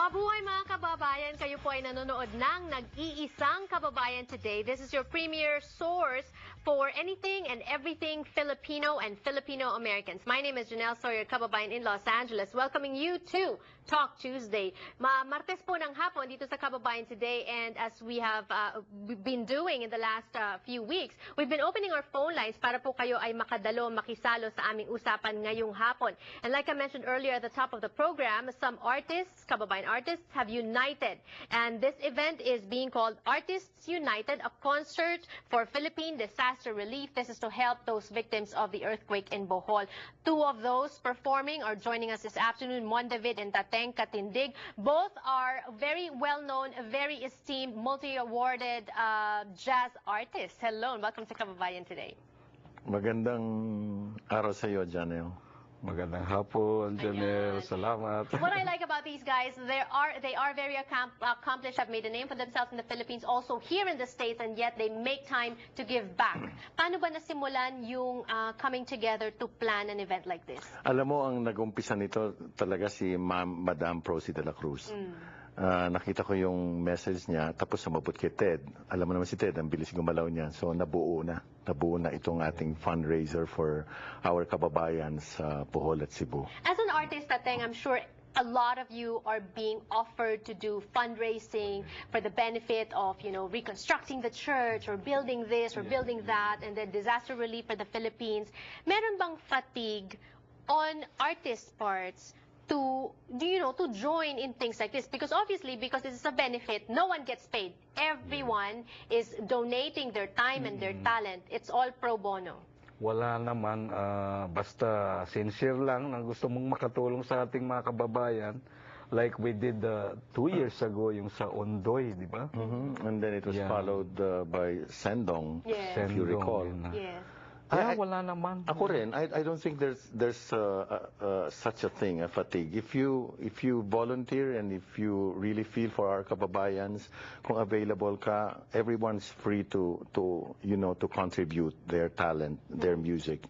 Mabuhay mga kababayan, kayo po ay nanonood ng Nag-iisang Kababayan Today. This is your premier source for anything and everything Filipino and Filipino-Americans. My name is Janelle Sawyer, Kababayan in Los Angeles, welcoming you to Talk Tuesday. Martes po ng hapon dito sa Kababayan Today, and as we have been doing in the last few weeks, we've been opening our phone lines para po kayo ay makadalo, makisalo sa aming usapan ngayong hapon. And like I mentioned earlier at the top of the program, some artists, Kababayan artists, have united. And this event is being called Artists United, a concert for Philippine disaster relief. This is to help those victims of the earthquake in Bohol. Two of those performing are joining us this afternoon, Mon David and Tateng Katindig. Both are very well-known, very esteemed, multi-awarded jazz artists. Hello and welcome to Kababayan Today. Magandang araw sa iyo, Janelle. Magandang hapon, Janelle. Salamat. What I like about these guys, they are very accomplished, have made a name for themselves in the Philippines, also here in the States, and yet they make time to give back. Paano ba nasimulan yung coming together to plan an event like this? Alam mo, ang nag-umpisa nito talaga si Madam Procy de la Cruz. Nakita ko yung message niya, tapos sumabot kay Ted. Alam mo naman si Ted, ang bilis gumalaw niya. So nabuo na itong ating fundraiser for our kababayan sa Bohol at Cebu. As an artist, Tateng, I'm sure a lot of you are being offered to do fundraising for the benefit of, you know, reconstructing the church or building this or building that, and then disaster relief for the Philippines. Meron bang fatigue on artists' parts to join in things like this? Because obviously, because this is a benefit, no one gets paid. Everyone is donating their time and their talent. It's all pro bono. Wala naman, basta sincere lang na gusto mong makatulong sa ating mga kababayan. Like we did 2 years ago, yung sa Ondoy, di ba? And then it was followed by Sendong, if you recall. Yes. Wala naman. Ako rin, I don't think there's such a thing, a fatigue. If you volunteer and if you really feel for our kababayans, kung available ka, everyone's free to contribute their talent, their music,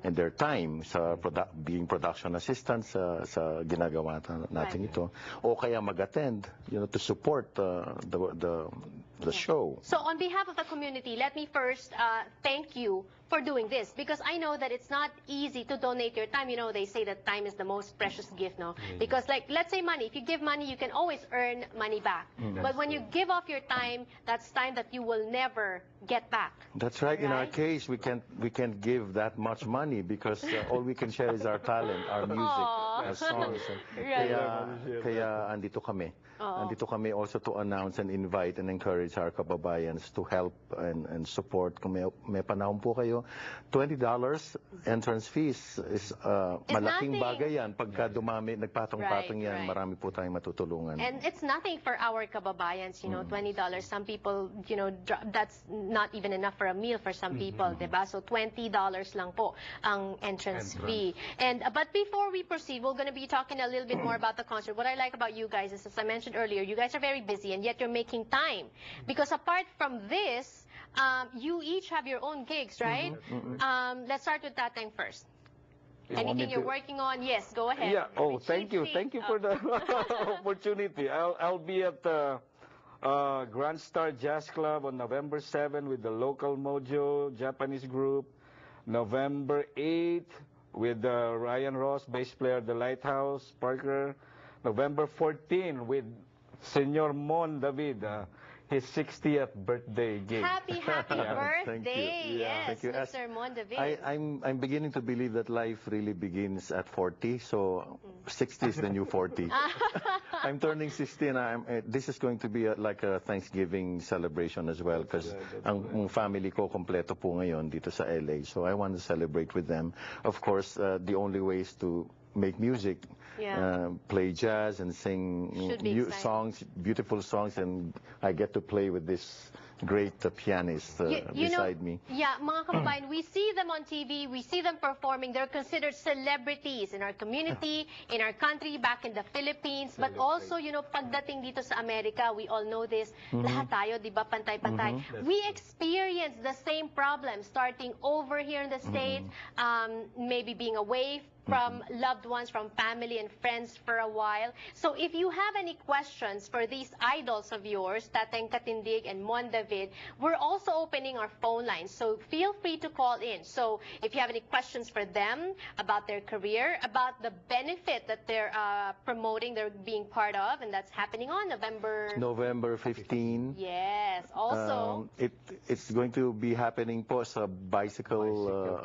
and their time sa being production assistant sa ginagawa natin ito, o kaya mag-attend, to support the show. So on behalf of the community, let me first thank you for doing this, because I know that it's not easy to donate your time. You know, they say that time is the most precious gift, no? Because, like, let's say money. If you give money, you can always earn money back. But when you give off your time, that's time that you will never get back. That's right. In our case, we can't give that much money because all we can share is our talent, our music, our songs. Kaya andito kami. Andito kami also to announce and invite and encourage our kababayans to help and support. Kung may panahon po kayo, $20 entrance fees is malaking bagay yan. Pagka dumami, nagpatong-patong yan, marami po tayong matutulungan. And it's nothing for our kababayans, $20. Some people, that's not even enough for a meal for some people, diba? So $20 lang po ang entrance fee. But before we proceed, we're going to be talking a little bit more about the concert. What I like about you guys is, as I mentioned earlier, you guys are very busy, and yet you're making time. Because apart from this, you each have your own gigs, right? Let's start with Tateng first. Anything you're working on? Yes, go ahead. Yeah. Oh, thank you. Thank you for the opportunity. I'll be at the Grand Star Jazz Club on November 7 with the local Mojo Japanese group. November 8 with Ryan Ross, bass player of the Lighthouse, Parker. November 14 with Senor Mon David, his 60th birthday gig. Happy birthday! Yes, Thank you. Mr. Mon David. I'm beginning to believe that life really begins at 40, so 60 is the new 40. I'm turning 60, and this is going to be like a Thanksgiving celebration as well, because ang family ko kompleto po ngayon dito sa LA, so I want to celebrate with them. Of course, the only way is to make music, play jazz and sing songs, beautiful songs, and I get to play with this great pianist beside me. Yeah, mga kababayan, we see them on TV, we see them performing. They're considered celebrities in our community, in our country, back in the Philippines, but also, pagdating dito sa Amerika, we all know this, lahat tayo, di ba, pantay-pantay. We experience the same problem starting over here in the States, maybe being away from loved ones, from family and friends for a while. So if you have any questions for these idols of yours, Tateng Katindig and Mon David, we're also opening our phone lines. So feel free to call in. So if you have any questions for them about their career, about the benefit that they're promoting, they're being part of, and that's happening on November 15. Yes. Also, It's going to be happening po sa bicycle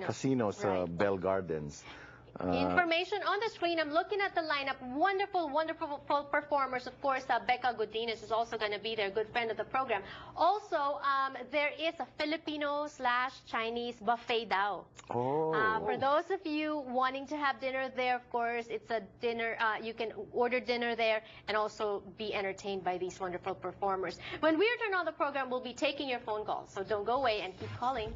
casinos, Right. Bell Gardens. information on the screen. I'm looking at the lineup. Wonderful, wonderful performers. Of course, Becca Godinez is also going to be there, good friend of the program. Also, there is a Filipino/Chinese buffet daw. Oh. For those of you wanting to have dinner there, of course, it's a dinner. You can order dinner there and also be entertained by these wonderful performers. When we return on the program, we'll be taking your phone calls. So don't go away and keep calling.